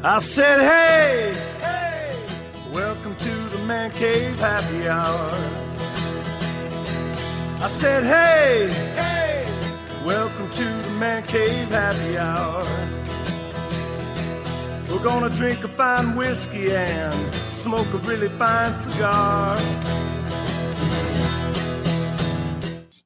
I said, hey, welcome to the Man Cave Happy Hour. I said, hey, welcome to the Man Cave Happy Hour. We're gonna drink a fine whiskey and smoke a really fine cigar.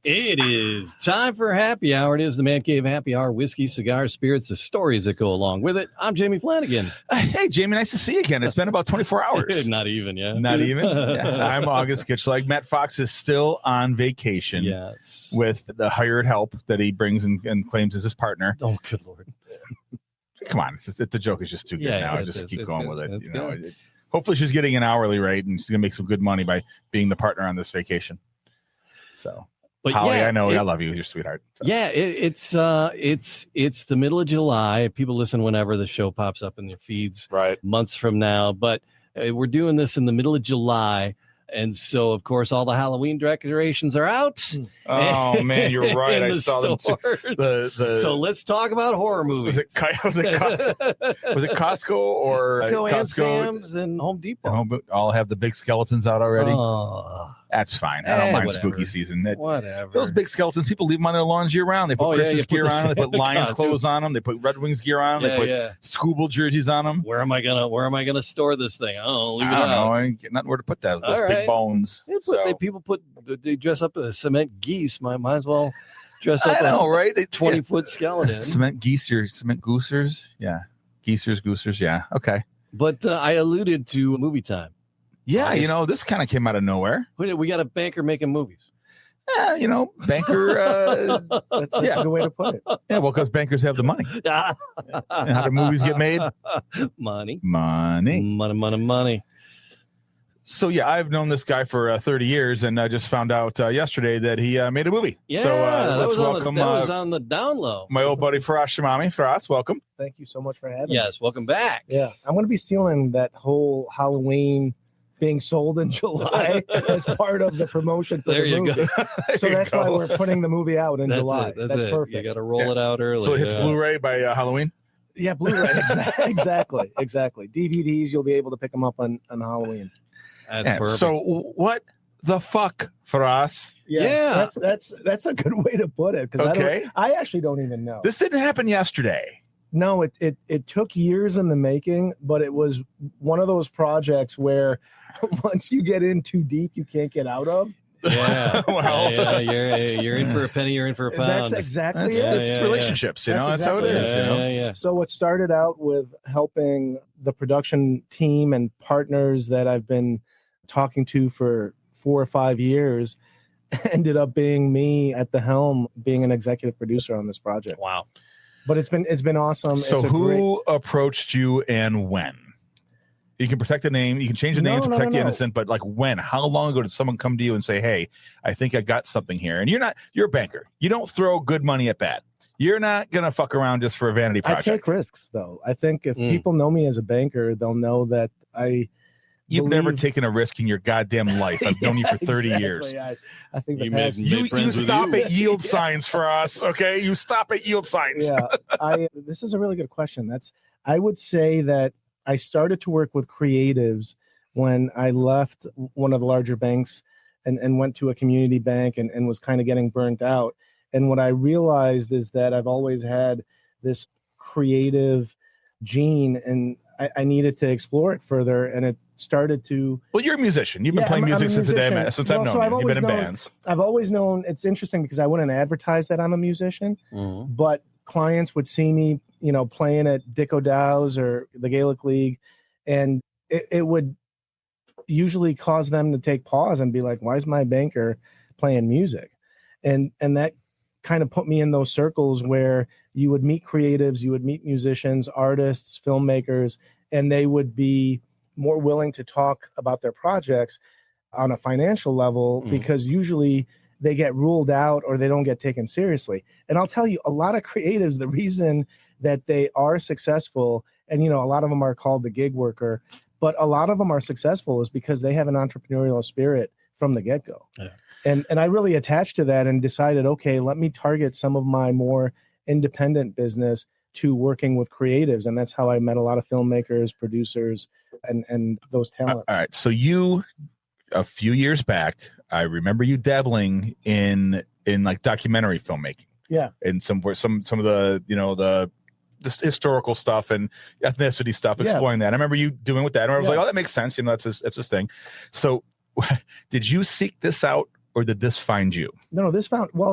It is time for happy hour. It is the Man Cave Happy Hour. Whiskey, cigars, spirits, the stories that go along with it. I'm Jamie Flanagan. Hey, Jamie, nice to see you again. It's been about 24 hours. Not even, yeah. Not even? Yeah. I'm August Gitschlag. Matt Fox is still on vacation. Yes. With the hired help that he brings and claims as his partner. Oh, good Lord. Come on. The joke is just too good now. Just keep going with it. It's good. Hopefully she's getting an hourly rate and she's going to make some good money by being the partner on this vacation. So... But Holly, I know I love you. You're a sweetheart. So. Yeah, it's the middle of July. People listen whenever the show pops up in their feeds, right? Months from now. But we're doing this in the middle of July, and so of course all the Halloween decorations are out. Oh man, you're right. I saw them too. So let's talk about horror movies. Was it Costco or Costco and Sam's and Home Depot? All have the big skeletons out already. Oh. That's fine. I don't mind spooky season. Whatever. Those big skeletons, people leave them on their lawns year round. They put Christmas gear on them. They put Lions clothes on them. They put Red Wings gear on them. They put Scooble jerseys on them. Where am I gonna store this thing? Oh, leave it out. I don't know. I get nothing where to put those big bones. They dress up as cement geese. Might as well dress up. I know, right? 20-foot skeleton. Cement goosers. Yeah, goosers. Yeah. Okay. But I alluded to movie time. Yeah, this kind of came out of nowhere. We got a banker making movies. Yeah, banker. That's a good way to put it. Yeah, well, because bankers have the money. And how do movies get made? Money. So, yeah, I've known this guy for 30 years, and I just found out yesterday that he made a movie. Yeah, so let's welcome. That was on the down low. My old buddy Feras Shamami. Feras, welcome. Thank you so much for having me. Yes, welcome back. Yeah, I'm going to be stealing that whole Halloween being sold in July as part of the promotion for the movie. So that's why we're putting the movie out in July. That's perfect. You got to roll it out early. So it hits Blu-ray by Halloween? Yeah, Blu-ray. Exactly. DVDs, you'll be able to pick them up on Halloween. That's perfect. So what the fuck, Feras? Yeah. That's a good way to put it. Because I actually don't even know. This didn't happen yesterday. No, it took years in the making, but it was one of those projects where once you get in too deep, you can't get out of. Yeah. You're in for a penny, you're in for a pound. That's exactly it. It's relationships, that's how it is. Yeah. So it started out with helping the production team and partners that I've been talking to for 4 or 5 years, ended up being me at the helm, being an executive producer on this project. Wow. But it's been awesome. So who approached you and when? You can protect the name. You can change the name to protect the innocent. But like when? How long ago did someone come to you and say, "Hey, I think I got something here"? And you're a banker. You don't throw good money at bad. You're not gonna fuck around just for a vanity project. I take risks, though. I think if people know me as a banker, they'll know that You've never taken a risk in your goddamn life. I've known you for 30 years. I think you stop at yield signs for us, okay? You stop at yield signs. Yeah, this is a really good question. I would say that I started to work with creatives when I left one of the larger banks and went to a community bank and was kind of getting burnt out. And what I realized is that I've always had this creative gene, and I needed to explore it further, and it started to... Well, you're a musician. You've been playing music since the day since I've known you. You've been in bands. I've always known... It's interesting because I wouldn't advertise that I'm a musician, but clients would see me, playing at Dick O'Dow's or the Gaelic League, and it would usually cause them to take pause and be like, why is my banker playing music? And that kind of put me in those circles where you would meet creatives, you would meet musicians, artists, filmmakers, and they would be more willing to talk about their projects on a financial level because usually they get ruled out or they don't get taken seriously. And I'll tell you, a lot of creatives, the reason that they are successful, and a lot of them are called the gig worker, but a lot of them are successful is because they have an entrepreneurial spirit from the get-go. Yeah. And I really attached to that and decided, okay, let me target some of my more independent business to working with creatives, and that's how I met a lot of filmmakers, producers, and those talents. All right, so a few years back, I remember you dabbling in like documentary filmmaking. Yeah, and some of the the historical stuff and ethnicity stuff, exploring that. I remember you doing with that. And I was like, oh, that makes sense. That's his thing. So did you seek this out, or did this find you? No,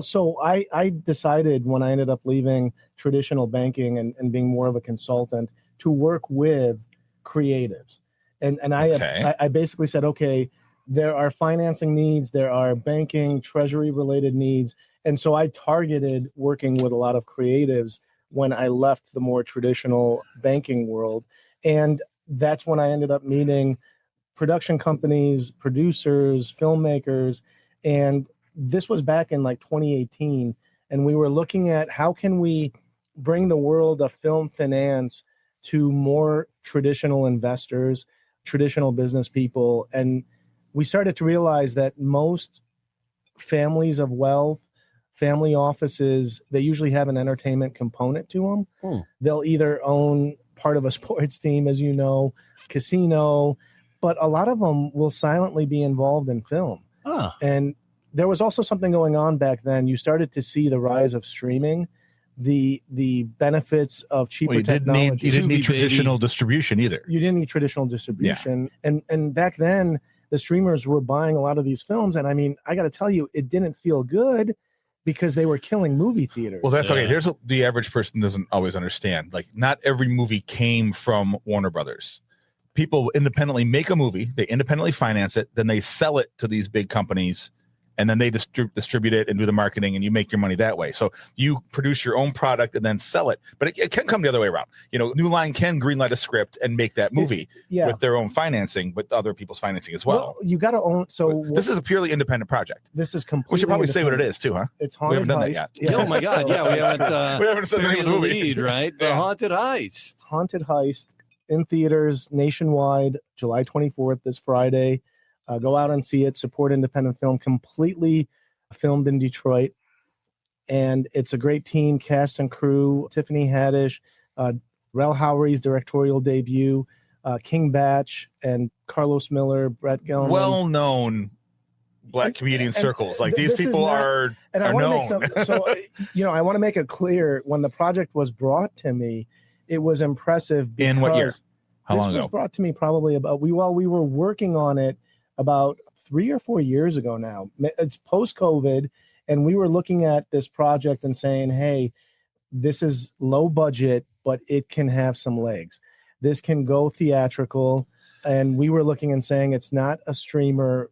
so I decided when I ended up leaving traditional banking and being more of a consultant to work with creatives. And I basically said, okay, there are financing needs, there are banking, treasury related needs. And so I targeted working with a lot of creatives when I left the more traditional banking world. And that's when I ended up meeting production companies, producers, filmmakers. And this was back in like 2018. And we were looking at how can we bring the world of film finance to more traditional investors, traditional business people. And we started to realize that most families of wealth, family offices, they usually have an entertainment component to them. They'll either own part of a sports team, as you know, casino, but a lot of them will silently be involved in film. And there was also something going on back then. You started to see the rise of streaming, the benefits of cheaper technology. You didn't need traditional distribution either. You didn't need traditional distribution. Yeah. And back then, the streamers were buying a lot of these films. And I mean, I got to tell you, it didn't feel good because they were killing movie theaters. Well, that's okay. Here's what the average person doesn't always understand. Like, not every movie came from Warner Brothers. People independently make a movie, they independently finance it, then they sell it to these big companies, and then they distribute it and do the marketing, and you make your money that way. So you produce your own product and then sell it. But it can come the other way around. New Line can greenlight a script and make that movie with their own financing, but other people's financing as well. You got to own. So this is a purely independent project. This is completely. We should probably say what it is too, huh? It's Haunted Heist. We haven't done that yet. Oh my God! We haven't. We haven't said the name of the movie, lead, right? The Haunted Heist. Haunted Heist in theaters nationwide, July 24th, this Friday. Go out and see it. Support independent film. Completely filmed in Detroit, and it's a great team, cast and crew. Tiffany Haddish, Rel Howery's directorial debut, King Batch, and Carlos Miller, Brett Gelman. Well-known Black comedian circles. Like, these people are known. I want to make it clear, when the project was brought to me, it was impressive. In what year? How long ago? This was brought to me probably we were working on it about 3 or 4 years ago now. It's post-COVID, and we were looking at this project and saying, hey, this is low budget, but it can have some legs. This can go theatrical. And we were looking and saying, it's not a streamer.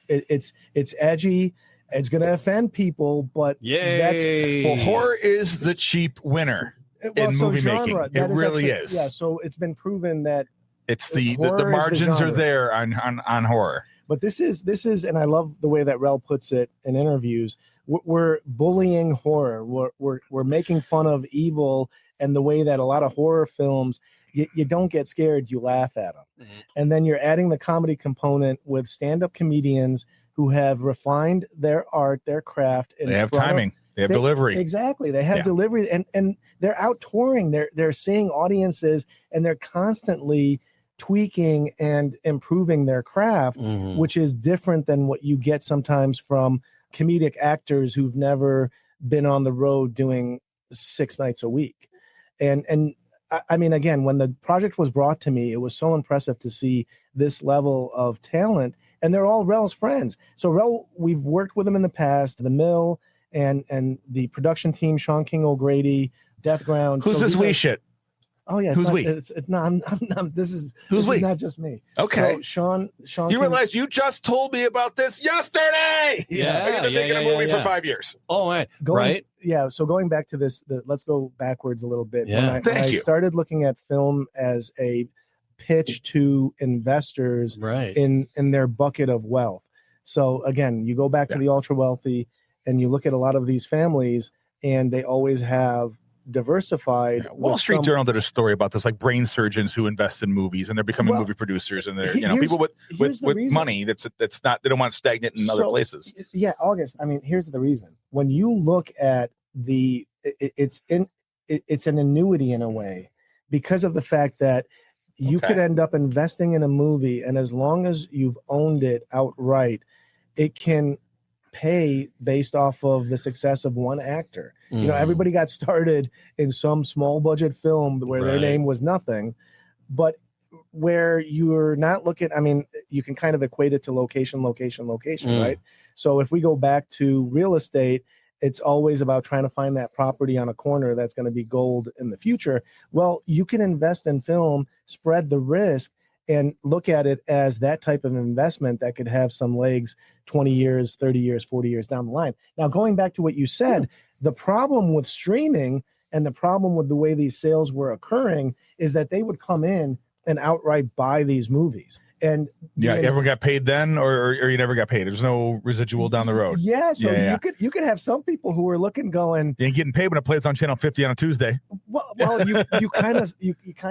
It's edgy. It's going to offend people, but horror is the cheap winner in movie making. It really is. Yeah, so it's been proven that it's the margins are there on horror. But this is, and I love the way that Rel puts it in interviews. We're bullying horror. We're making fun of evil, and the way that a lot of horror films, you don't get scared, you laugh at them. Mm-hmm. And then you're adding the comedy component with stand-up comedians who have refined their art, their craft. They have timing. They have delivery. Exactly. They have delivery, and they're out touring. They're seeing audiences, and they're constantly tweaking and improving their craft, which is different than what you get sometimes from comedic actors who've never been on the road doing 6 nights a week. And I mean, again, when the project was brought to me, it was so impressive to see this level of talent, and they're all Rel's friends. So Rel, we've worked with them in the past, The Mill and the production team, Sean King O'Grady, Death Ground. Who's this we shit? Oh yeah, who's we? It's no, this is not just me. Okay, so Sean. You realize you just told me about this yesterday? Yeah, I've been making a movie for 5 years. Oh, right. Yeah. So going back to this, let's go backwards a little bit. Yeah. When I started looking at film as a pitch to investors, in their bucket of wealth. So again, you go back to the ultra wealthy, and you look at a lot of these families, and they always have diversified. Wall Street Journal did a story about this, like brain surgeons who invest in movies, and they're becoming movie producers, and they're people with money that's not, they don't want stagnant in other places. Yeah, August. I mean, here's the reason. When you look at it's it's an annuity in a way because of the fact that you could end up investing in a movie, and as long as you've owned it outright, it can pay based off of the success of one actor. You know, everybody got started in some small budget film where their name was nothing, but where you're not looking, I mean, you can kind of equate it to location, right? So if we go back to real estate, it's always about trying to find that property on a corner that's going to be gold in the future. Well, you can invest in film, spread the risk, and look at it as that type of investment that could have some legs 20 years, 30 years, 40 years down the line. Now, going back to what you said, the problem with streaming and the problem with the way these sales were occurring is that they would come in and outright buy these movies. And everyone got paid then, or you never got paid. There's no residual down the road. Yeah, so you could have some people who are looking, going, you ain't getting paid when it plays on channel 50 on a Tuesday. Well, you kind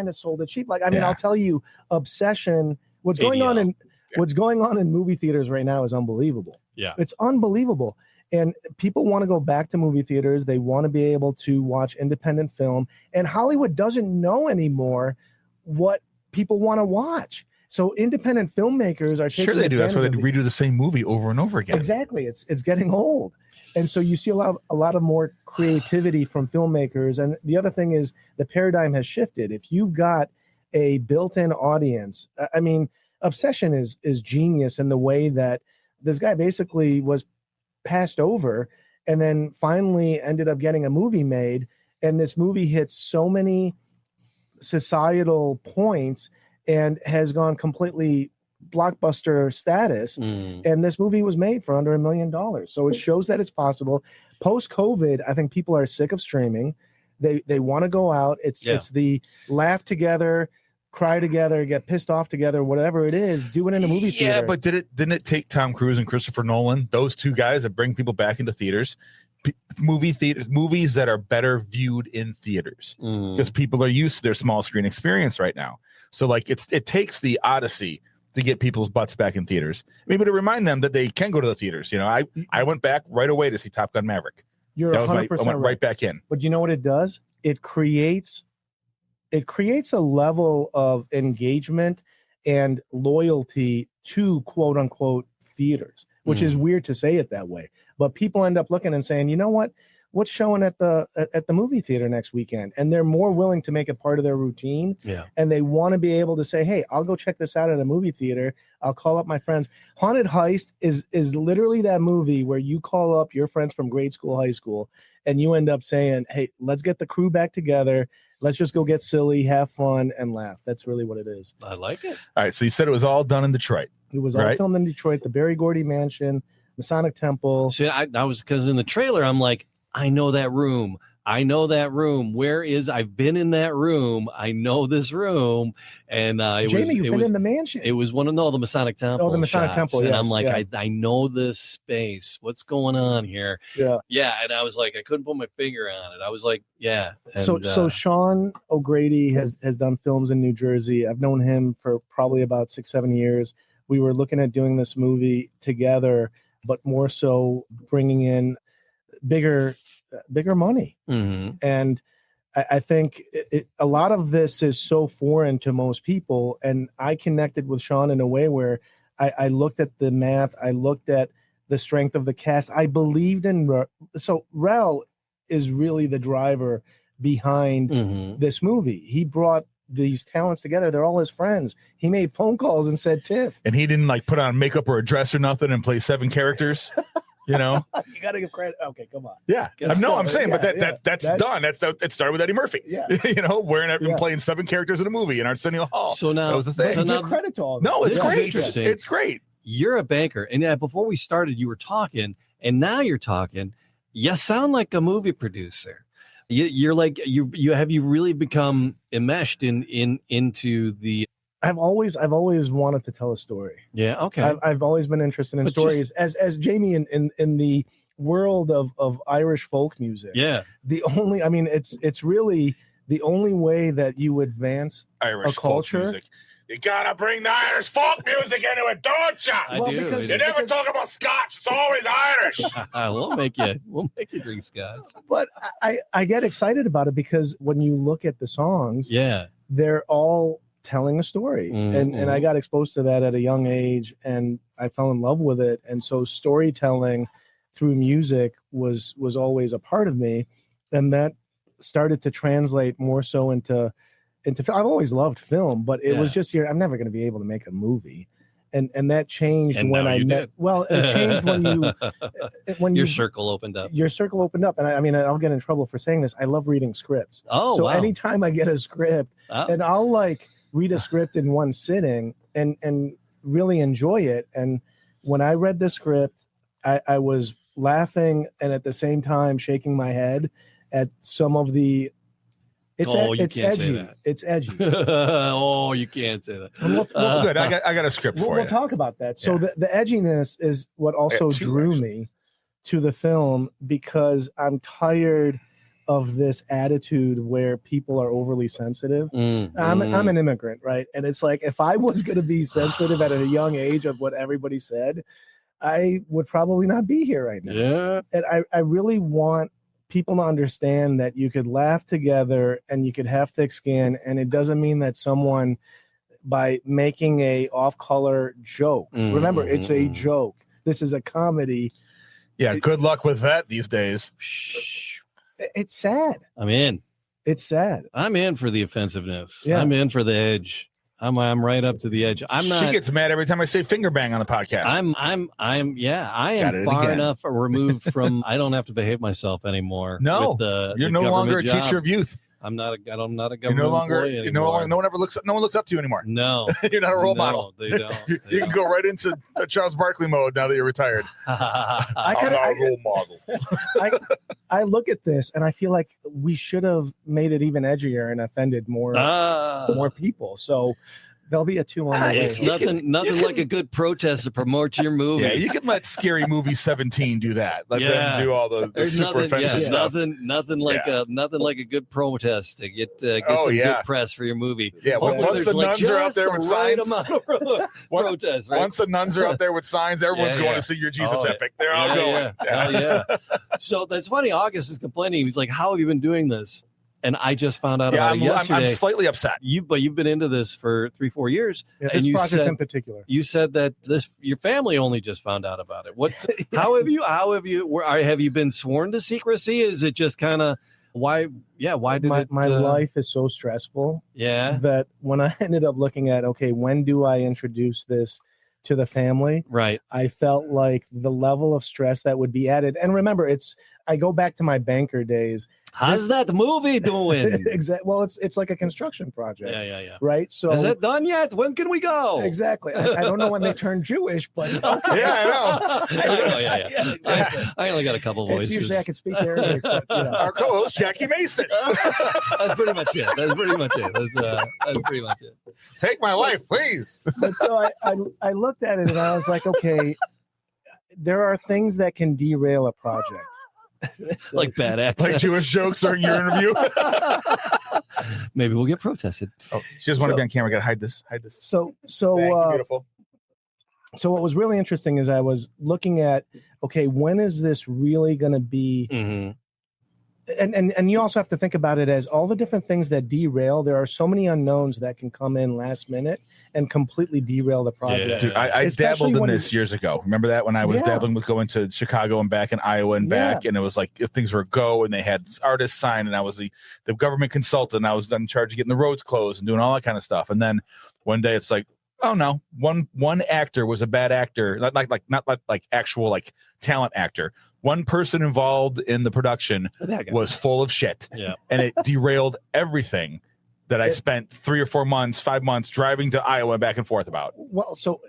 of sold it cheap. Like, I mean, I'll tell you, Obsession. What's going on in movie theaters right now is unbelievable. Yeah, it's unbelievable. And people want to go back to movie theaters. They want to be able to watch independent film. And Hollywood doesn't know anymore what people want to watch. So independent filmmakers are taking sure they do. That's why they advantage redo the same movie over and over again. Exactly. It's getting old. And so you see a lot of more creativity from filmmakers. And the other thing is the paradigm has shifted. If you've got a built-in audience, I mean, Obsession is genius in the way that this guy basically was passed over and then finally ended up getting a movie made. And this movie hits so many societal points and has gone completely blockbuster status. And this movie was made for under $1 million. So it shows that it's possible. Post-COVID, I think people are sick of streaming. They want to go out. It's the laugh together, cry together, get pissed off together, whatever it is, do it in a movie theater. Yeah, but didn't it take Tom Cruise and Christopher Nolan, those two guys that bring people back into theaters? Movies that are better viewed in theaters because people are used to their small screen experience right now. So like it takes the Odyssey to get people's butts back in theaters, maybe to remind them that they can go to the theaters. You know, I went back right away to see Top Gun Maverick. You're 100% I went right back in. But you know what it does? It creates a level of engagement and loyalty to quote unquote theaters, which is weird to say it that way. But people end up looking and saying, you know what? What's showing at the movie theater next weekend? And they're more willing to make it part of their routine. Yeah. And they want to be able to say, hey, I'll go check this out at a movie theater. I'll call up my friends. Haunted Heist is literally that movie where you call up your friends from grade school, high school, and you end up saying, hey, let's get the crew back together. Let's just go get silly, have fun, and laugh. That's really what it is. I like it. All right. So you said it was all done in Detroit. It was all filmed in Detroit, the Berry Gordy Mansion, Masonic Temple. See, I was, because in the trailer, I'm like, I know that room. Where is, I've been in that room. I know this room. And Jamie, you've been in the mansion. It was the Masonic Temple. Oh, the Masonic Temple, and I'm like, I know this space. What's going on here? Yeah. Yeah. And I was like, I couldn't put my finger on it. I was like, yeah. And, so Sean O'Grady has done films in New Jersey. I've known him for probably about 6-7 years. We were looking at doing this movie together, but more so bringing in bigger money. And I think a lot of this is so foreign to most people. And I connected with Sean in a way where I looked at the math. I looked at the strength of the cast. I believed in, so Rel is really the driver behind this movie. He brought these talents together. They're all his friends. He made phone calls and said, Tiff. And he didn't like put on makeup or a dress or nothing and play 7 characters. You know, you gotta give credit. Okay, come on. Yeah, I'm saying, but that's done. It started with Eddie Murphy. Yeah, you know, playing 7 characters in a movie in Arsenio Hall. So now that was the thing. So now credit to all. No, it's great. It's great. You're a banker, and before we started, you were talking, and now you're talking. You sound like a movie producer. You're like you really become enmeshed into the. I've always wanted to tell a story. Yeah. Okay. I've always been interested in stories as Jamie in the world of Irish folk music. Yeah. It's really the only way that you advance Irish a culture folk music. You gotta bring the Irish folk music into it, don't you? I do. because- You never talk about Scotch. It's always Irish. we'll make you drink scotch. But I get excited about it because when you look at the songs, Yeah. they're all telling a story. And I got exposed to that at a young age and I fell in love with it. And so storytelling through music was always a part of me. And that started to translate more so into I've always loved film, but it was just here. I'm never going to be able to make a movie. And that changed when I met. Did. Well, it changed when your circle opened up. Your circle opened up. And I mean, I'll get in trouble for saying this. I love reading scripts. Oh, so wow. anytime I get a script and I'll like read a script in one sitting and really enjoy it. And when I read the script, I was laughing and at the same time shaking my head at some of the it's edgy. It's edgy. Oh, you can't say that. Well, good. I got a script for you. We'll talk about that. So the edginess is what also drew me to the film because I'm tired of this attitude where people are overly sensitive. I'm an immigrant, right? And it's like if I was going to be sensitive at a young age of what everybody said, I would probably not be here right now. Yeah. And I really want people to understand that you could laugh together and you could have thick skin, and it doesn't mean that someone by making a off-color joke. Remember, it's a joke. This is a comedy. Yeah, good luck with that these days. It's sad. I'm in. It's sad. I'm in for the offensiveness. Yeah. I'm in for the edge. I'm right up to the edge. I'm not. She gets mad every time I say finger bang on the podcast. I am far enough removed from. I don't have to behave myself anymore. No, with you're no longer a job. teacher of youth. I'm not a government. You're no longer. employee You no anymore. longer. No one looks up to you anymore. No, you're not a role model. They don't. You can go right into Charles Barkley mode now that you're retired. I'm not a role model. I look at this and I feel like we should have made it even edgier and offended more people. So there'll be a 2 on the way. It's nothing like a good protest to promote your movie. Yeah, you can let Scary Movie 17 do that. Let them do all the super offensive stuff. Nothing like a good protest to get some good press for your movie. Yeah, once the nuns are out there with signs. Protest, right? Once the nuns are out there with signs, everyone's going to see your Jesus epic. They're all going. Yeah. So that's funny. August is complaining. He's like, "How have you been doing this?" And I just found out about it yesterday. I'm slightly upset. But you've been into this for 3-4 years. Yeah, and this project in particular. You said that your family only just found out about it. What? How have you been sworn to secrecy? Is it just kind of why? Yeah, why did my life is so stressful? Yeah, that when I ended up looking at when do I introduce this to the family? Right. I felt like the level of stress that would be added. And remember, I go back to my banker days. How's that movie doing? Exactly. Well, it's like a construction project. Yeah. Right. So is it done yet? When can we go? Exactly. I don't know when they turn Jewish, but okay. Yeah, I know. Yeah. Exactly. I only got a couple voices. Usually I can speak Arabic. But, Our co-host Jackie Mason. That's pretty much it. That's pretty much it. Take my life, please. But so I looked at it and I was like, okay, there are things that can derail a project. Like bad accents. Like Jewish jokes during your interview. Maybe we'll get protested. Oh, she doesn't want to be on camera. Gotta hide this. So Thank you, beautiful. So what was really interesting is I was looking at, when is this really going to be? Mm-hmm. And you also have to think about it as all the different things that derail. There are so many unknowns that can come in last minute and completely derail the project. Yeah. Dude, I dabbled in this years ago. Remember that when I was dabbling with going to Chicago and back and Iowa and back, and it was like if things were a go and they had artists sign and I was the government consultant. I was in charge of getting the roads closed and doing all that kind of stuff. And then one day it's like, oh no, one actor was a bad actor, not like actual like talent actor. One person involved in the production was full of shit, and it derailed everything that I spent 3 or 4 months, 5 months driving to Iowa and back and forth about. Well, so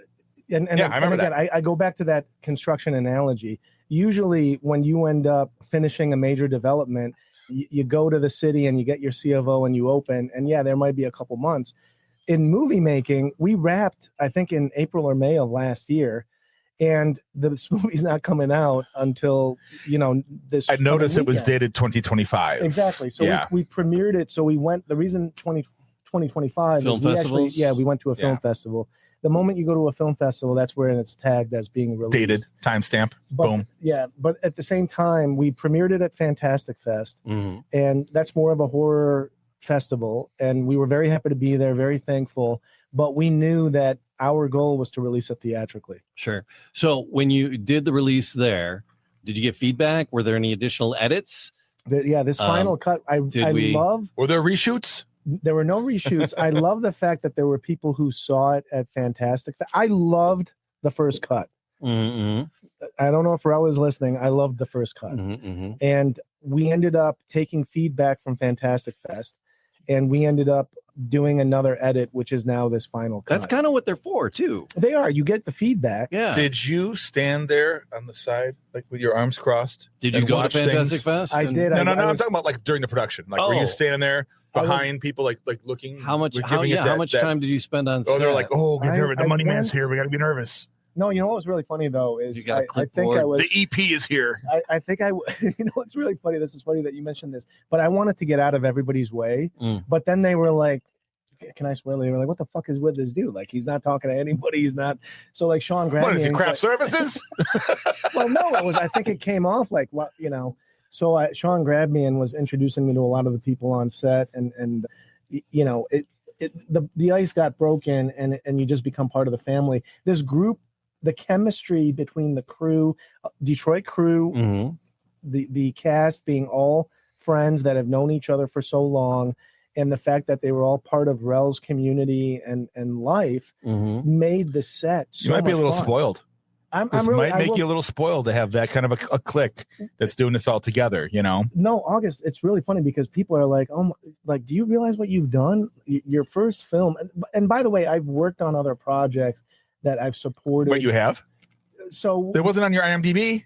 I remember again, that. I go back to that construction analogy. Usually, when you end up finishing a major development, you go to the city and you get your C of O and you open, and there might be a couple months. In movie making, we wrapped, I think, in April or May of last year, and this movie's not coming out until this. I noticed it was weekend. dated 2025. Exactly. So we premiered it. So we went. The reason 2025. Film is we festivals? we went to a film Yeah. festival. The moment you go to a film festival, that's where it's tagged as being released. Dated, timestamp, But, boom. Yeah, but at the same time, we premiered it at Fantastic Fest, Mhm. and that's more of a horror festival. And we were very happy to be there, very thankful. But we knew that our goal was to release it theatrically. Sure. So when you did the release there, did you get feedback? Were there any additional edits? This final cut, I love. Were there reshoots? There were no reshoots. I love the fact that there were people who saw it at Fantastic. I loved the first cut. Mm-hmm. I don't know if Rel is listening. I loved the first cut. Mm-hmm. And we ended up taking feedback from Fantastic Fest, and we ended up doing another edit, which is now this final cut. That's kind of what they're for, too. They are. You get the feedback. Yeah. Did you stand there on the side, like with your arms crossed? Did you and go to watch Fantastic things? Fest? I did. No, I I'm was- talking about like during the production. Like, were Oh. you standing there behind people, like looking? How much? like, How giving it much that- time did you spend on Oh, set? they're like, oh, get I- nervous. The I money man's went- here. We got to be nervous. No, you know what was really funny though is You got a I think clipboard? I was. The EP is here. I think I. You know what's really funny? This is funny that you mentioned this, but I wanted to get out of everybody's way. Mm. But then they were like, "Can I swear?" They were like, "What the fuck is with this dude? Like, he's not talking to anybody. He's not." So like Sean grabbed What is me it, and craft was like- services? Well, no, it was. I think it came off like what you know. So Sean grabbed me and was introducing me to a lot of the people on set, and you know, the ice got broken, and you just become part of the family. This group, the chemistry between the crew, Detroit crew, Mhm. the cast being all friends that have known each other for so long, and the fact that they were all part of Rel's community and life Mhm. made the set so You might be a much little fun. spoiled. I'm This really, might make you a little spoiled to have that kind of a clique that's doing this all together, you know? No, August, it's really funny because people are like, "Oh, like, do you realize what you've done? Your first film." And by the way, I've worked on other projects that I've supported. What you have? So, That wasn't on your IMDb?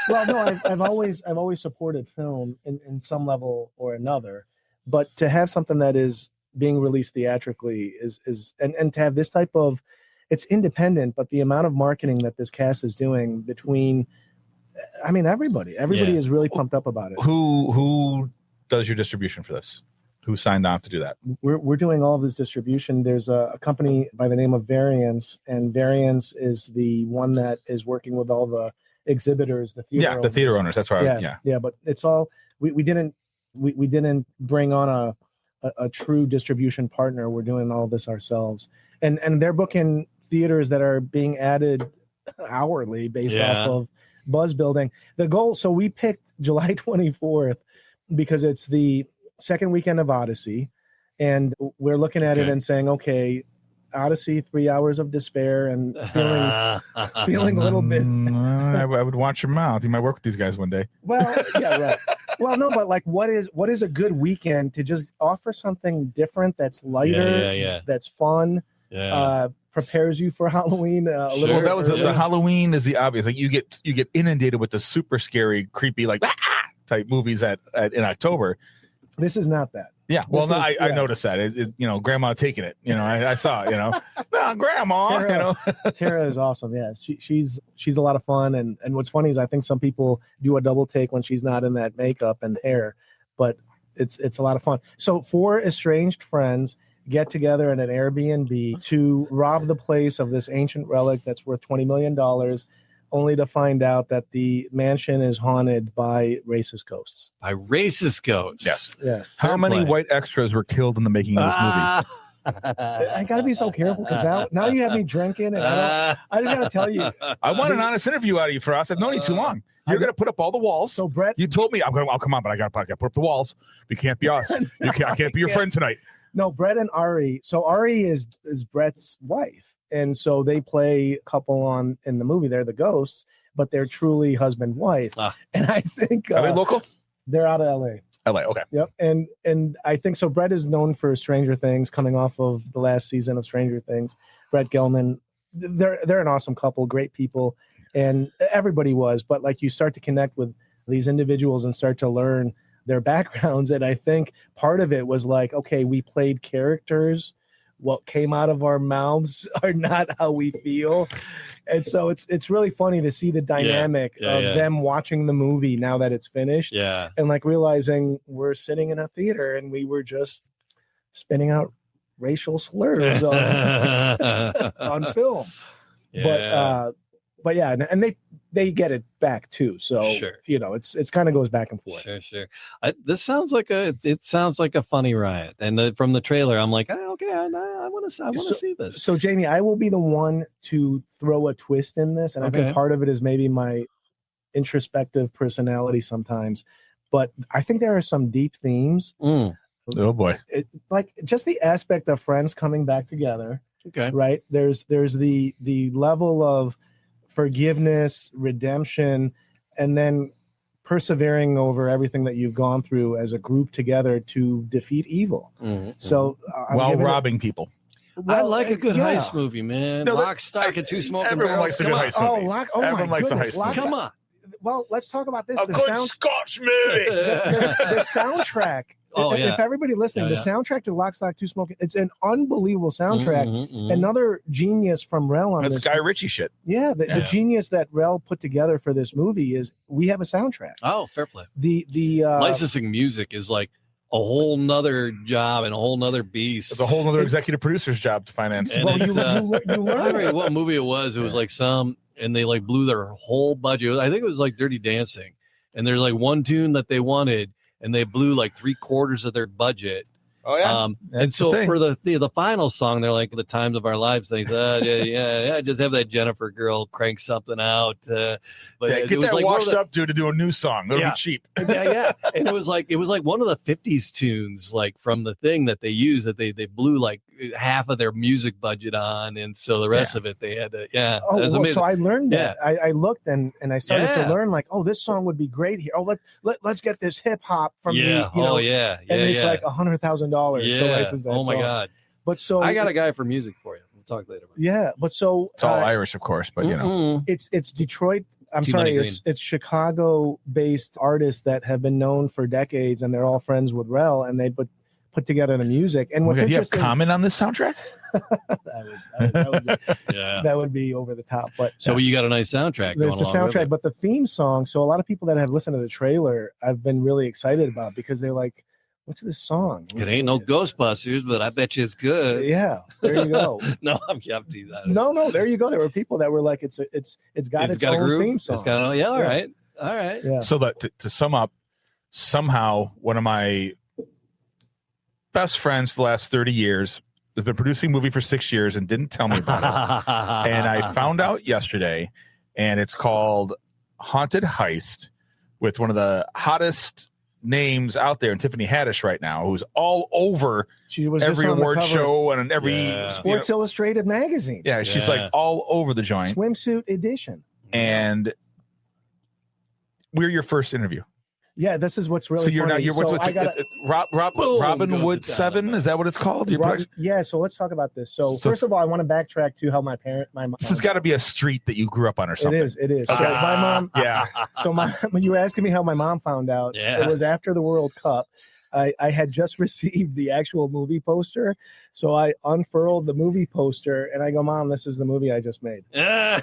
well, no, I've always supported film in some level or another, but to have something that is being released theatrically is and to have this type of, it's independent, but the amount of marketing that this cast is doing between, I mean, everybody Yeah. is really pumped up about it. Who does your distribution for this? Who signed off to do that? We're doing all of this distribution. There's a company by the name of Variance, and Variance is the one that is working with all the exhibitors, the theater The theater owners. That's right. yeah. But it's all we didn't bring on a true distribution partner. We're doing all this ourselves, and they're booking theaters that are being added hourly based off of buzz building. The goal. So we picked July 24th because it's the second weekend of Odyssey, and we're looking at it and saying, okay, Odyssey, 3 hours of despair and feeling a little bit. I would watch your mouth. You might work with these guys one day. Well, yeah, right. Well, no, but like, what is a good weekend to just offer something different that's lighter, Yeah. that's fun, prepares you for Halloween a little. Well, that was early. the Halloween is the obvious. Like you get inundated with the super scary, creepy, like type movies in October. This is not that. Yeah, well, This no, is- I yeah. noticed that. Grandma taking it. I saw it. No, Grandma. Tara, Tara is awesome. Yeah, she's a lot of fun. And what's funny is I think some people do a double take when she's not in that makeup and hair, but it's a lot of fun. So 4 estranged friends get together in an Airbnb to rob the place of this ancient relic that's worth $20 million, only to find out that the mansion is haunted by racist ghosts. By racist ghosts. Yes. Yes. How many play. white extras were killed in the making of this movie? I got to be so careful because now you have me drinking, and I just got to tell you. I want an honest interview out of you, Feras. I've known you too long. You're going to put up all the walls. So Brett, You told me I'll come on, but I got to put up the walls. We can't be us. I can't be your friend tonight. no, Brett and Ari. So Ari is Brett's wife, and so they play a couple in the movie. They're the ghosts, but they're truly husband wife. And I think Are they local? they're out of L.A. LA. Okay. Yep, and I think so. Brett is known for Stranger Things, coming off of the last season of Stranger Things. Brett Gelman, they're an awesome couple, great people, and everybody was. But like you start to connect with these individuals and start to learn their backgrounds, and I think part of it was like, okay, we played characters. What came out of our mouths are not how we feel, and so it's really funny to see the dynamic of them watching the movie now that it's finished. Yeah. And like realizing we're sitting in a theater and we were just spinning out racial slurs on film. Yeah. But yeah, and they get it back too. So Sure. it's kind of goes back and forth. Sure. This sounds like it sounds like a funny riot. And from the trailer, I'm like, okay, I want to see this. So Jamie, I will be the one to throw a twist in this, and I think part of it is maybe my introspective personality sometimes, but I think there are some deep themes. Oh boy. Like just the aspect of friends coming back together. Okay. Right. There's the level of forgiveness, redemption, and then persevering over everything that you've gone through as a group together to defeat evil. So while robbing people. I like a good heist movie, man. Lock, Stock, and Two Smoking Everyone Barrels. likes a good heist movie. Everyone likes a heist movie. Come on. Well, let's talk about this. A good Scotch movie. The soundtrack. If everybody listening, the soundtrack to Lock, Stock, Two Smoking, it's an unbelievable soundtrack. Another genius from Rel on That's this. Guy Ritchie shit. Yeah, the genius that Rel put together for this movie is we have a soundtrack. Oh, fair play. The licensing music is like a whole nother job and a whole nother beast. It's a whole nother executive producer's job to finance. And well, you learn. I don't remember what movie it was. It was like and they like blew their whole budget. I think it was like Dirty Dancing. And there's like one tune that they wanted, and they blew like 3/4 of their budget. Oh yeah. And so for the final song, they're like the times of our lives. They said, just have that Jennifer girl crank something out. But get it was that like washed up dude to do a new song. That'll be cheap. Yeah. And it was like one of the 50s tunes, like from the thing that they used that they blew like half of their music budget on, and so the rest of it they had to. Yeah. Oh, well, so I learned that. I looked and I started to learn like, oh, this song would be great here. Oh, let's get this hip hop from and it's like $100,000 to license that Oh my song. God. But so I got a guy for music for you. We'll talk later about but so it's all Irish, of course, but it's Detroit. I'm Too sorry, Money it's Chicago-based artists that have been known for decades, and they're all friends with Rel, and they put together the music. And what's interesting, interesting, you have comment on this soundtrack? that would be over the top. But so you got a nice soundtrack. There's the soundtrack, but the theme song. So a lot of people that have listened to the trailer, I've been really excited about because they're like, "What's this song? It ain't no Ghostbusters, but I bet you it's good." Yeah, there you go. No, I'm teasing that. No, there you go. There were people that were like, "It's got its own a groove. theme song." It's got all right. Yeah. So to sum up, somehow one of my best friends the last 30 years has been producing a movie for 6 years and didn't tell me about it. And I found out yesterday, and it's called Haunted Heist, with one of the hottest names out there, and Tiffany Haddish right now, who's all over every award show and every Sports Illustrated magazine. Yeah, she's like all over the joint. Swimsuit edition. And we're your first interview. Yeah, this is what's really so you're funny. Robin Wood 7, is that what it's called? So let's talk about this. So first of all, I want to backtrack to how my mom. This has got to be a street that you grew up on or something. It is. So my mom. Yeah. So when you were asking me how my mom found out, it was after the World Cup. I had just received the actual movie poster, so I unfurled the movie poster and I go, "Mom, this is the movie I just made." and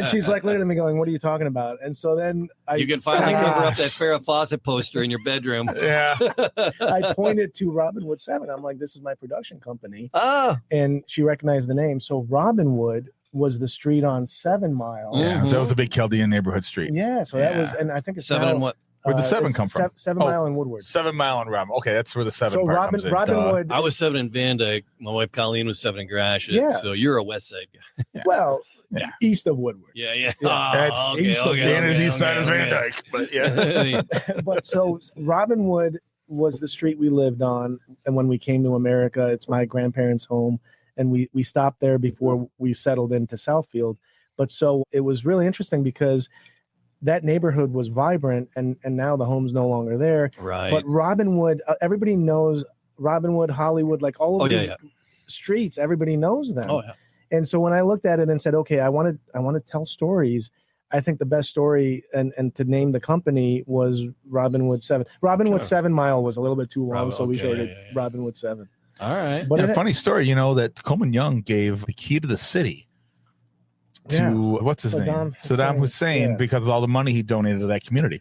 she's like looking at me going, "What are you talking about?" And so then you can finally cover up that Farrah Fawcett poster in your bedroom. Yeah. I pointed to Robin Wood 7. I'm like, "This is my production company." Oh. And she recognized the name. So Robin Wood was the street on 7 Mile. Yeah, so that was a big Chaldean neighborhood street. Yeah, so that was, and I think it's 7 and what? Where'd the 7 come from? 7 Mile and Woodward. 7 Mile and Robin. Okay, that's where the 7 so part comes in. Robin Wood. I was 7 in Van Dyke. My wife Colleen was 7 in Gratiot. Yeah. So you're a West Side guy. Yeah. Well, east of Woodward. Yeah. That's east of the east side is Van Dyke. But yeah. But so Robin Wood was the street we lived on, and when we came to America, it's my grandparents' home, and we stopped there before we settled into Southfield. But so it was really interesting because that neighborhood was vibrant, and now the home's no longer there. Right. But Robin Wood, everybody knows Robin Wood, Hollywood, like all of these streets, everybody knows them. Oh, yeah. And so when I looked at it and said, okay, I want to tell stories, I think the best story and to name the company was Robin Wood 7. Robin Wood 7 Mile was a little bit too long, so we shorted Robin Wood 7. All right. But a funny story, that Coleman Young gave the key to the city to what's his name? Saddam Hussein, because of all the money he donated to that community.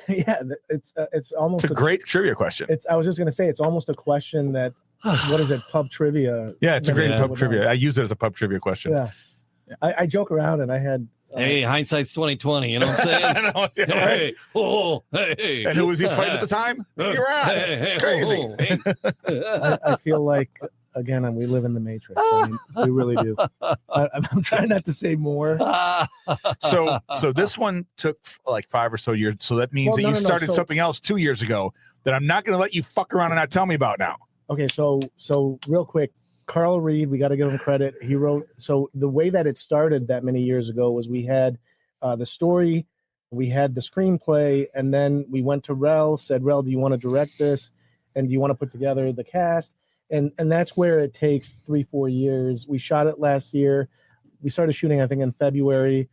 Yeah, it's almost It's a great trivia question. I was just gonna say it's almost a question that what is it, pub trivia? Yeah, it's a great pub trivia. Know. I use it as a pub trivia question. Yeah. I joke around and I had hey, hindsight's 2020, you know what I'm saying? I know, yeah, right. Hey, oh, hey. And who was he fighting at the time? You're on. Hey, Crazy. I feel like again we live in the Matrix. I mean, we really do. I'm trying not to say more. So this one took like 5 or so years. So that means that you started something else 2 years ago that I'm not going to let you fuck around and not tell me about now. Okay, so real quick, Carl Reed, we got to give him credit. He wrote, so the way that it started that many years ago was we had the story, we had the screenplay, and then we went to Rel, said, Rel, do you want to direct this? And do you want to put together the cast? And that's where it takes 3-4 years. We shot it last year. We started shooting, I think, in February,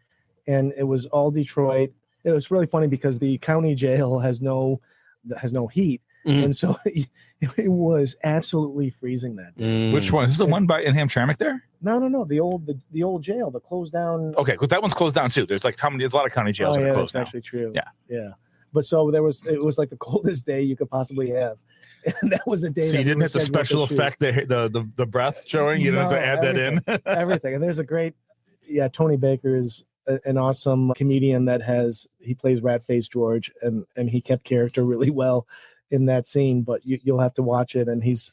and it was all Detroit. It was really funny because the county jail has no heat. Mm-hmm. And so it was absolutely freezing that day. Which one? Is this the one by in Hamtramck there? No. The old jail, the closed down. Okay, because that one's closed down too. There's like there's a lot of county jails that are closed now. That's actually true. Yeah. But so it was like the coldest day you could possibly have. And that was a day. So you didn't have the special effect, the breath showing. You don't have to add everything, that in. Everything. And there's a great, Tony Baker's an awesome comedian that he plays Ratface George, and he kept character really well in that scene. But you'll have to watch it, and he's.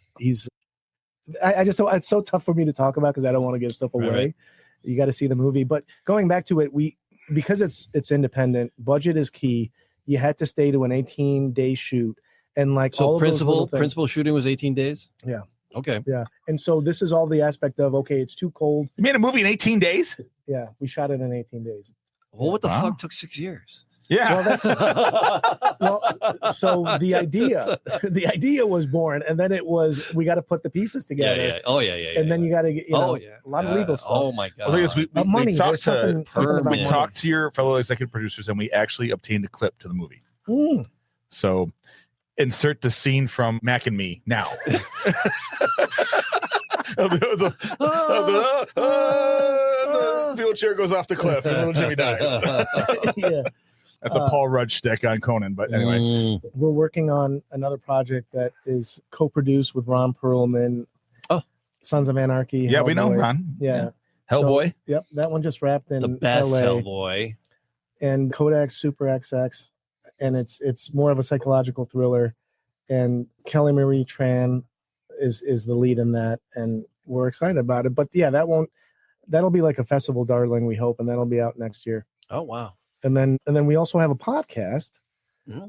I just don't. It's so tough for me to talk about because I don't want to give stuff away. Right. You got to see the movie. But going back to it, because it's independent, budget is key. You had to stay to an 18-day shoot. And like so all principal shooting was 18 days? Yeah. Okay. Yeah. And so this is all the aspect of, okay, it's too cold. You made a movie in 18 days? Yeah. We shot it in 18 days. Well, what the fuck took 6 years? Yeah. So the idea was born, and then it was, we got to put the pieces together. Yeah. Oh yeah. And then you got to get, a lot of legal stuff. Oh my God. Well, we talked to your fellow executive producers, and we actually obtained a clip to the movie. Mm. So insert the scene from Mac and Me now. The wheelchair goes off the cliff and little Jimmy dies. Yeah. That's a Paul Rudd shtick on Conan, but anyway. We're working on another project that is co-produced with Ron Perlman. Oh. Sons of Anarchy. Yeah, Hellboy. we know Ron. Yeah. Hellboy. So, yep, that one just wrapped in the best LA. Hellboy. And Kodak Super XX. And it's more of a psychological thriller. And Kelly Marie Tran is the lead in that, and we're excited about it. But yeah, that'll be like a festival darling, we hope, and that'll be out next year. Oh wow. And then we also have a podcast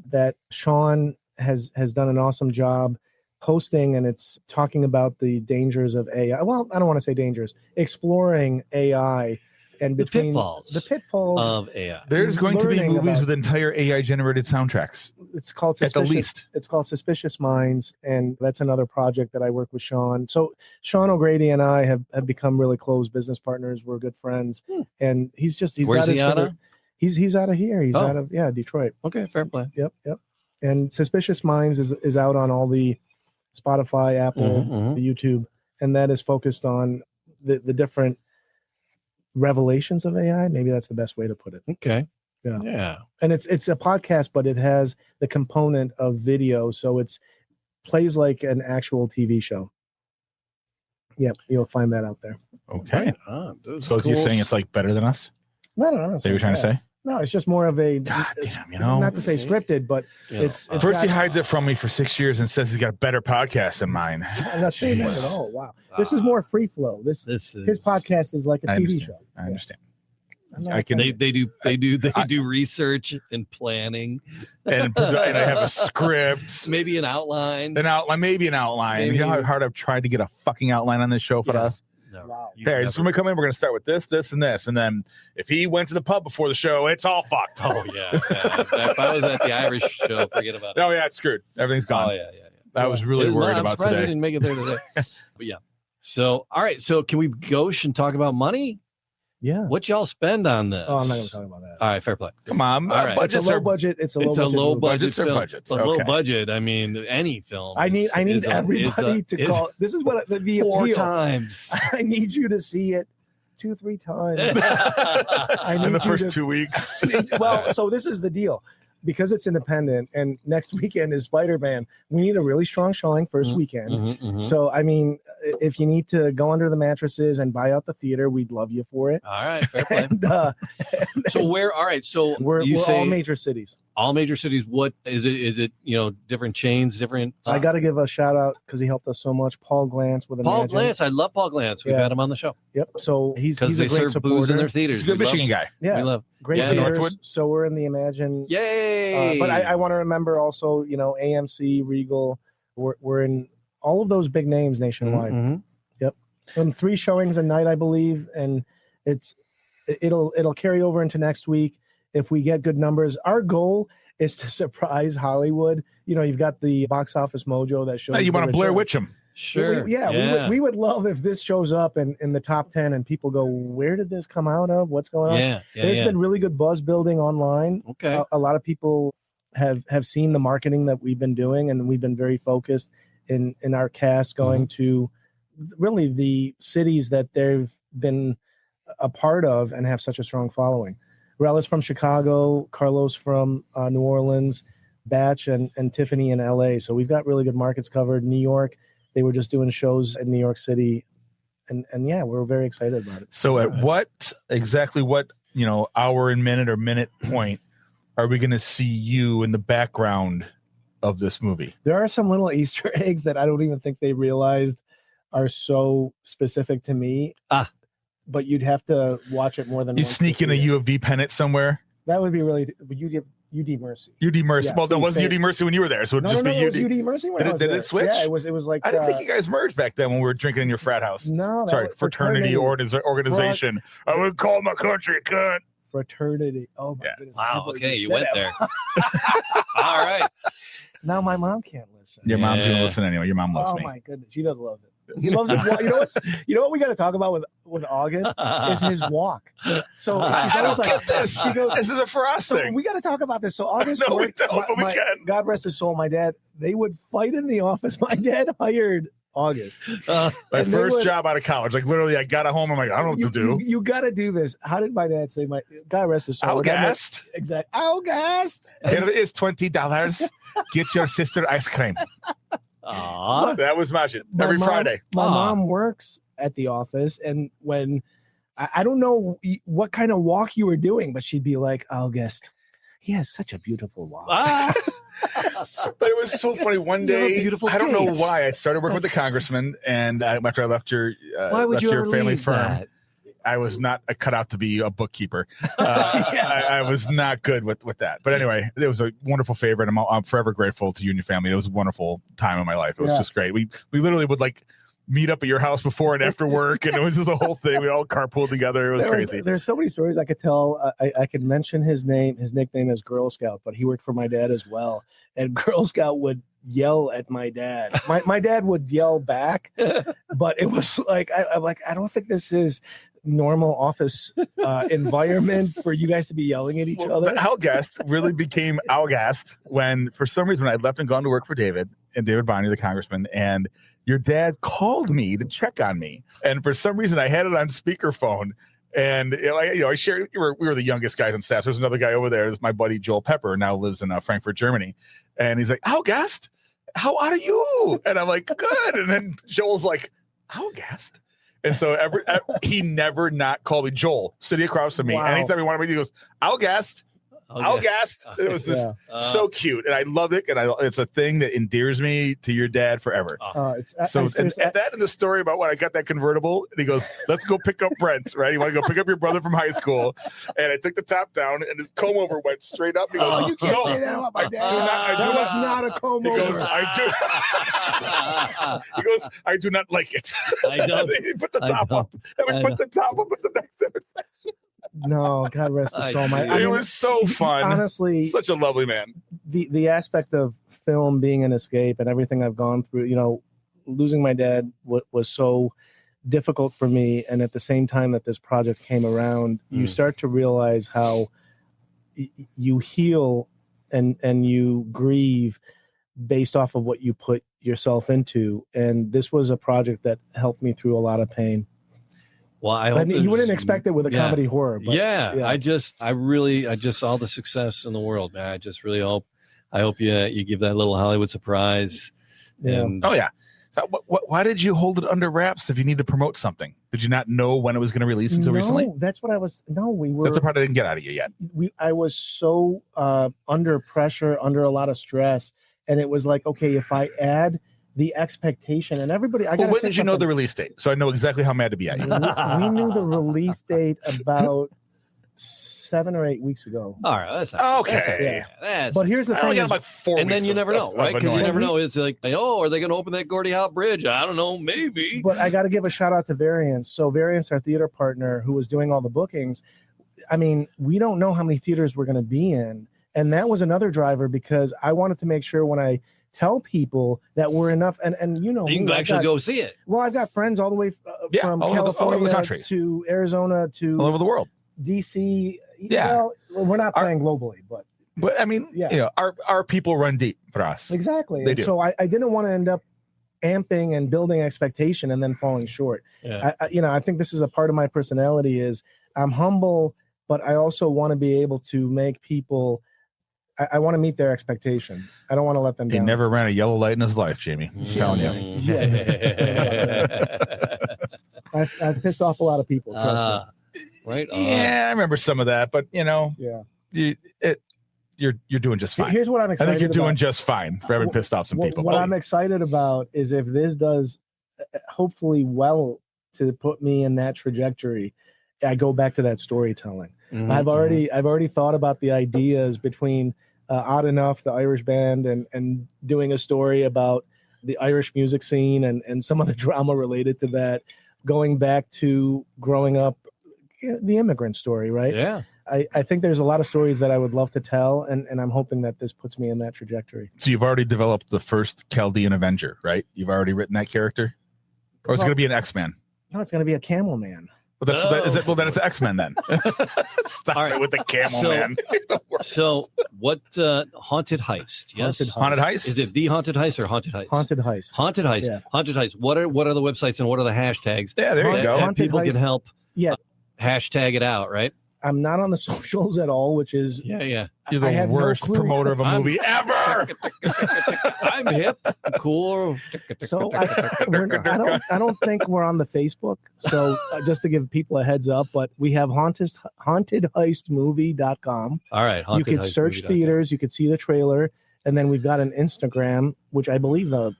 that Sean has done an awesome job hosting, and it's talking about the dangers of AI. Well, I don't want to say dangers, exploring AI and the pitfalls of AI. There's going to be movies with entire AI generated soundtracks. It's called at the least. It's called Suspicious Minds, and that's another project that I work with Sean. So Sean O'Grady and I have become really close business partners. We're good friends, and he's Where's he out of? He's out of here. He's out of Detroit. Okay, fair play. Yep. And Suspicious Minds is out on all the Spotify, Apple, the YouTube, and that is focused on the different revelations of AI. Maybe that's the best way to put it. Okay. Yeah. And it's a podcast, but it has the component of video, so it's plays like an actual TV show. Yep, you'll find that out there. Okay. So you're saying it's like better than us? No. That you're trying to say? No, it's just more of a not to say scripted, but it's first he hides it from me for 6 years and says he's got a better podcast than mine. I'm not saying that at all. Wow. This is more free flow. His podcast is like a TV show. I understand. They do research and planning, and I have a script, maybe an outline. Maybe an outline. Maybe. You know how hard I've tried to get a fucking outline on this show for us. No. Wow. Okay, so when we come in, we're going to start with this, and this, and then if he went to the pub before the show, it's all fucked. Oh yeah. If I was at the Irish show, forget about it. Oh yeah, it's screwed. Everything's gone. Oh yeah. I was really worried about today. I didn't make it there today. But yeah. So all right. So can we gauche and talk about money? Yeah. What y'all spend on this? Oh, I'm not going to talk about that. All right, fair play. Come on. All right. It's a low budget. It's a low budget film. Budgets. But low budget. I mean, any film. I need everybody to call. This is what the 4 appeal. times. I need you to see it 2-3 times. In the first 2 weeks. Well, so this is the deal. because it's independent and next weekend is Spider-Man, we need a really strong showing first weekend. So, I mean, if you need to go under the mattresses and buy out the theater, we'd love you for it. All right, fair play. So we're all major cities. All major cities. What is it? Is it, different chains, different? I got to give a shout out because he helped us so much. Paul Glantz with Paul Glantz. I love Paul Glantz. We've had him on the show. Yep. So he's a they great serve supporter. booze in their theaters. He's a good Michigan guy. Yeah, we love great theaters. So we're in the Imagine. Yay! But I want to remember also, AMC, Regal. We're in all of those big names nationwide. Yep. 3 showings a night, I believe, and it'll carry over into next week if we get good numbers. Our goal is to surprise Hollywood. You've got the box office mojo that shows. You want to Blair Witch them. Sure. We would love if this shows up in the top 10 and people go, where did this come out of? What's going on? There's been really good buzz building online. Okay. A lot of people have seen the marketing that we've been doing, and we've been very focused in our cast going to really the cities that they've been a part of and have such a strong following. Relis from Chicago, Carlos from New Orleans, Batch and Tiffany in LA. So we've got really good markets covered. New York, they were just doing shows in New York City. And yeah, we're very excited about it. So at what hour and minute or minute point are we going to see you in the background of this movie? There are some little Easter eggs that I don't even think they realized are so specific to me. But you'd have to watch it more than once. You sneak in a U of D pennant somewhere? That would be really. UD Mercy. UD Mercy. Yeah, well, that wasn't UD Mercy when you were there, so it'd just be UD. It was UD Mercy when I was did there. It switch? Yeah, it was like. I didn't think you guys merged back then when we were drinking in your frat house. No, sorry, fraternity organization. I would call my country a cunt. Fraternity. Oh my goodness. Wow. Okay, you went there. All right. Now my mom can't listen. Your mom's gonna listen anyway. Your mom loves me. Oh my goodness, she does love it. He loves his walk. You know what we got to talk about with August is his walk. So I don't get this. She goes, this is a Feras thing. We got to talk about this. So August, no, we don't. But we can. God rest his soul. My dad, they would fight in the office. My dad hired August. My first job out of college. Like literally, I got home. I'm like, I don't know what to do. You got to do this. How did my dad say? God rest his soul. August. Exactly. August. Here is $20. Get your sister ice cream. Aww. That was my shit. Every Friday. My mom works at the office, and when I don't know what kind of walk you were doing, but she'd be like, August, he has such a beautiful walk. But it was so funny. One day, I don't know why, I started working with the congressman, and after I left your family firm, that? I was not cut out to be a bookkeeper. I was not good with that. But anyway, it was a wonderful favor, and I'm forever grateful to you and your family. It was a wonderful time in my life. It was just great. We literally would meet up at your house before and after work, and it was just a whole thing. We all carpooled together. It was crazy. There's so many stories I could tell. I could mention his name. His nickname is Girl Scout, but he worked for my dad as well. And Girl Scout would yell at my dad. My dad would yell back, but it was like I'm like, I don't think this is normal office environment for you guys to be yelling at each other. The Outcast really became Outcast when, for some reason, when I left and gone to work for David Bonnie, the congressman, and your dad called me to check on me, and for some reason I had it on speakerphone. And I shared. We were the youngest guys on staff. There's another guy over there. There's my buddy Joel Pepper, now lives in Frankfurt, Germany, and he's like, "Outcast, how are you?" And I'm like, "Good." And then Joel's like, "Outcast." And so he never not called me. Joel, sitting across from me. Wow. Anytime he wanted me, he goes, Outcast. It was just so cute. And I loved it. And it's a thing that endears me to your dad forever. At that and the story about when I got that convertible, and he goes, let's go pick up Brent, right? You want to go pick up your brother from high school. And I took the top down, and his comb over went straight up. He goes, you can't say that about my dad. That was not a comb over. He goes, he goes, I do not like it. I don't. He put the top up. And we put the top up at the next intersection. No, God rest his soul. It was so fun. Honestly, such a lovely man. The aspect of film being an escape and everything I've gone through, losing my dad was so difficult for me. And at the same time that this project came around, you start to realize how you heal and you grieve based off of what you put yourself into. And this was a project that helped me through a lot of pain. Well, I hope You wouldn't expect it with a comedy horror. But, I just saw the success in the world, man. I just really hope you give that little Hollywood surprise. Yeah. And, Oh yeah. So why did you hold it under wraps if you need to promote something? Did you not know when it was going to release until recently? That's what I was. No, we were. That's the part I didn't get out of you yet. I was so under pressure, under a lot of stress, and it was like, okay, if I add the expectation, and everybody, When did you know the release date? So I know exactly how mad to be at you. We knew the release date about 7 or 8 weeks ago. all right, that's not Okay. But here's the I only thing: got like 4 and then weeks you never know, right? Because you annoying. never know. It's like, oh, are they going to open that Gordie Howe Bridge? I don't know, maybe. but I got to give a shout out to Variance. So Variance, our theater partner, who was doing all the bookings. I mean, we don't know how many theaters we're going to be in, and that was another driver because I wanted to make sure when I tell people that we're enough, and you know, You can actually go see it. Well, I've got friends all the way from all over the California country. to Arizona to all over the world. DC. Yeah. Well, we're not playing globally, but I mean, Yeah. you know, our people run deep for us. exactly. They And do. so I didn't want to end up amping and building expectation and then falling short. Yeah. I think this is a part of my personality is I'm humble, but I also want to be able to make people. I want to meet their expectation. I don't want to let them He down. never ran a yellow light in his life, Jamie. I'm telling you. I've pissed off a lot of people. Trust me. Right. Yeah, I remember some of that, but you know, Yeah. You're doing just fine. Here's what I'm I excited think you're doing about. just fine for having pissed off some people. What I'm excited about is if this does hopefully well to put me in that trajectory, I go back to that storytelling. Mhm, I've already thought about the ideas between Odd Enough, the Irish band, and doing a story about the Irish music scene and some of the drama related to that, going back to growing up, the immigrant story, right? Yeah. I think there's a lot of stories that I would love to tell, and I'm hoping that this puts me in that trajectory. So you've already developed the first Chaldean Avenger, right? You've already written that character, or it's going to be an X-Man. No, it's going to be a camel man. Well, then it's X-Men then. Stop All right. it with the camel So- man. So what? Haunted Heist. Yes. Haunted Heist. Is it the Haunted Heist or Haunted Heist? Haunted Heist. Haunted Heist. Yeah. Haunted Heist. What are the websites and what are the hashtags? Yeah, there you Haunted- go. And Haunted people Heist. can help. Yeah. Hashtag it out, right? I'm not on the socials at all, which is Yeah. You're I the have no worst clue. promoter of a I'm- movie ever. I'm hip, cool. so I don't think we're on the Facebook. So just to give people a heads up, but we have hauntedheistmovie.com. All right. You could search theaters, you could see the trailer, and then we've got an Instagram, which I believe the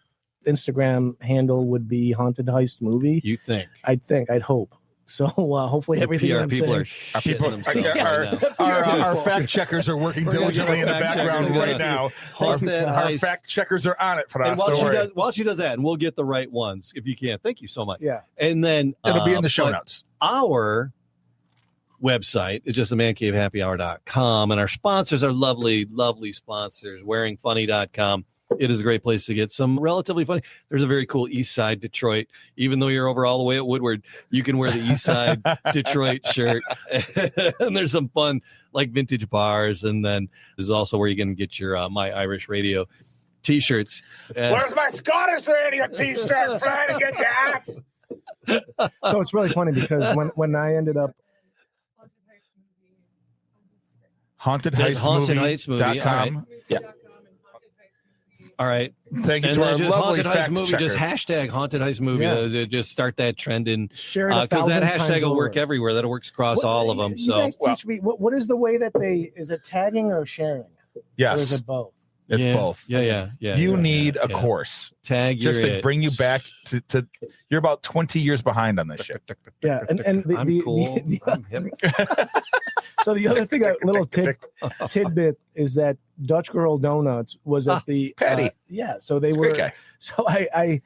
Instagram handle would be Haunted Heist Movie. You think? I'd hope. So hopefully everything PR I'm people saying. are shitting themselves right now. Our fact checkers are working We're gonna diligently in get the our fact background checkers right gonna now. Haunted Our Heist. fact checkers are on it for And us. Don't worry. while she does that, and we'll get the right ones if you can. Thank you so much. Yeah. And then It'll be in the show but notes. Our website is just themancave.happyhour.com, and our sponsors are lovely, lovely sponsors. Wearingfunny.com. It is a great place to get some relatively funny. There's a very cool East Side Detroit. Even though you're over all the way at Woodward, you can wear the East Side Detroit shirt. And there's some fun, like vintage bars. And then there's also where you can get your My Irish Radio T-shirts. Where's my Scottish radio T-shirt? Flying to get gas. So it's really funny because when I ended up There's Haunted Heist Movie. HauntedHeistMovie.com. Yeah. All right. Thank you And to then our just lovely Haunted Heist fact Movie, checker. just hashtag Haunted Heist Movie. Yeah. Just start that trend and shared it because that 1,000 hashtag times will work over. everywhere. That works across all of them. You So guys teach me what is the way that is it tagging or sharing? Or is Yes, it both? it's both. Yeah. You need a yeah. course Tag just your to it. bring you back to. You're about 20 years behind on this shit. Yeah, and I'm cool. I'm hip. so the other thing, a little tidbit is that Dutch Girl Donuts was at the Patty. So they were. Great guy. So I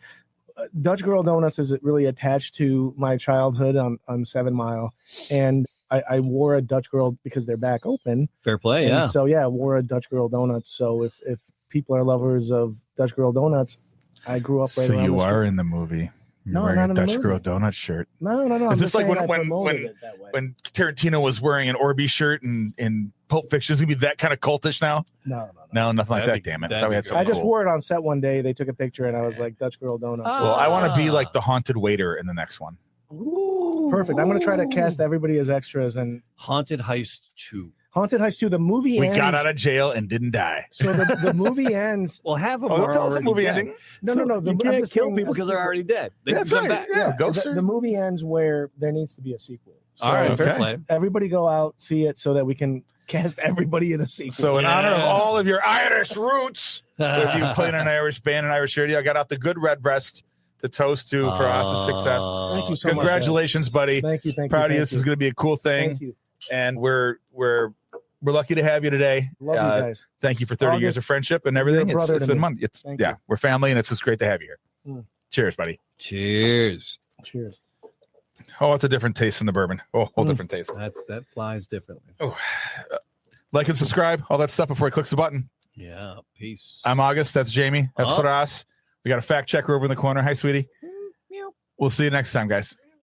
Dutch Girl Donuts is really attached to my childhood on 7 Mile, and I wore a Dutch Girl because they're back open. Fair play. And Yeah. So I wore a Dutch Girl Donuts. So if people are lovers of Dutch Girl Donuts, I grew up right So around you the are street. in the movie. You're No, wearing not a in the Dutch movie. Girl donut shirt. No. Is I'm this just like saying when- I promoted it that way. When Tarantino was wearing an Orby shirt in Pulp Fiction, is it gonna be that kind of cultish now? No. No, nothing like That'd that. be- Damn it! that'd Thought we be had good. something I just cool. wore it on set one day. They took a picture, and I was like, Dutch Girl Donuts. Ah. Well, I want to be Ah. like the haunted waiter in the next one. Ooh. Perfect. I'm going to try to cast everybody as extras. And Haunted Heist 2. Haunted Heist 2, the movie We ends. got out of jail and didn't die. So the movie ends. Well, half of them Oh, are tell us the already movie dead. ending. No. You I'm can't just kill saying people a because they're sequel. already dead. They That's can come right. back. Yeah, ghosts the are- movie ends where there needs to be a sequel. So All right, fair okay. play. everybody go out, see it, so that we can cast everybody in a sequel. So in honor of Yeah. all of your Irish roots, with you playing an Irish band and Irish radio, I got out the good red breast to toast to for us success. Thank you so much. Congratulations, buddy. Thank you. Proud of you. This is going to be a cool thing, Thank you. and we're lucky to have you today. Love you guys. Thank you for 30 years August, of friendship and everything. you're a brother It's to been me. fun. It's Thank yeah, you. we're family, and it's just great to have you here. Mm. Cheers, buddy. Cheers. Cheers. Oh, it's a different taste in the bourbon. Oh, whole different taste. That flies differently. Like and subscribe, all that stuff before he clicks the button. Yeah. Peace. I'm August. That's Jamie. That's Oh. Feras. We got a fact checker over in the corner. Hi, sweetie. Meow. We'll see you next time, guys.